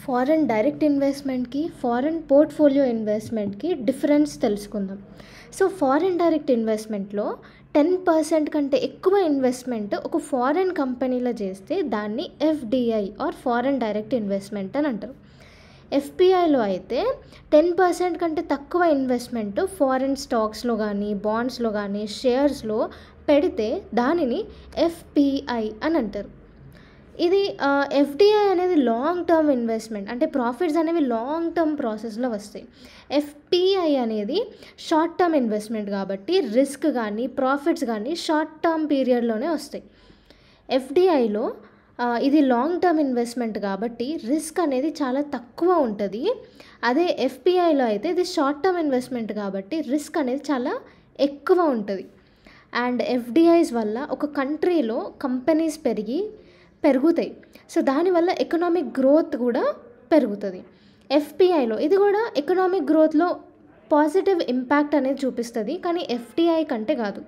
Foreign direct ఇన్వెస్ట్మెంట్కి, foreign portfolio ఇన్వెస్ట్మెంట్కి difference తెలుసుకుందాం. సో ఫారెన్ డైరెక్ట్ ఇన్వెస్ట్మెంట్లో 10% కంటే ఎక్కువ ఇన్వెస్ట్మెంట్ ఒక ఫారెన్ కంపెనీలో చేస్తే దాన్ని FDI or foreign direct investment అని అంటారు. ఎఫ్పిఐలో అయితే 10% కంటే తక్కువ ఇన్వెస్ట్మెంట్ ఫారెన్ స్టాక్స్లో కానీ, బాండ్స్లో కానీ, షేర్స్లో పెడితే దానిని ఎఫ్పిఐ అని అంటారు. ఇది ఎఫ్డిఐ అనేది లాంగ్ టర్మ్ ఇన్వెస్ట్మెంట్, అంటే ప్రాఫిట్స్ అనేవి లాంగ్ టర్మ్ ప్రాసెస్లో వస్తాయి. ఎఫ్పిఐ అనేది షార్ట్ టర్మ్ ఇన్వెస్ట్మెంట్ కాబట్టి రిస్క్ కానీ ప్రాఫిట్స్ కానీ షార్ట్ టర్మ్ పీరియడ్లోనే వస్తాయి. ఎఫ్డిఐలో ఇది లాంగ్ టర్మ్ ఇన్వెస్ట్మెంట్ కాబట్టి రిస్క్ అనేది చాలా తక్కువ ఉంటుంది. అదే ఎఫ్పిఐలో అయితే ఇది షార్ట్ టర్మ్ ఇన్వెస్ట్మెంట్ కాబట్టి రిస్క్ అనేది చాలా ఎక్కువ ఉంటుంది. అండ్ ఎఫ్డిఐస్ వల్ల ఒక కంట్రీలో కంపెనీస్ పెరుగుతాయి. సో దానివల్ల ఎకనామిక్ గ్రోత్ కూడా పెరుగుతుంది. ఎఫ్పిఐలో ఇది కూడా ఎకనామిక్ గ్రోత్లో పాజిటివ్ ఇంపాక్ట్ అనేది చూపిస్తుంది, కానీ ఎఫ్డిఐ కంటే కాదు.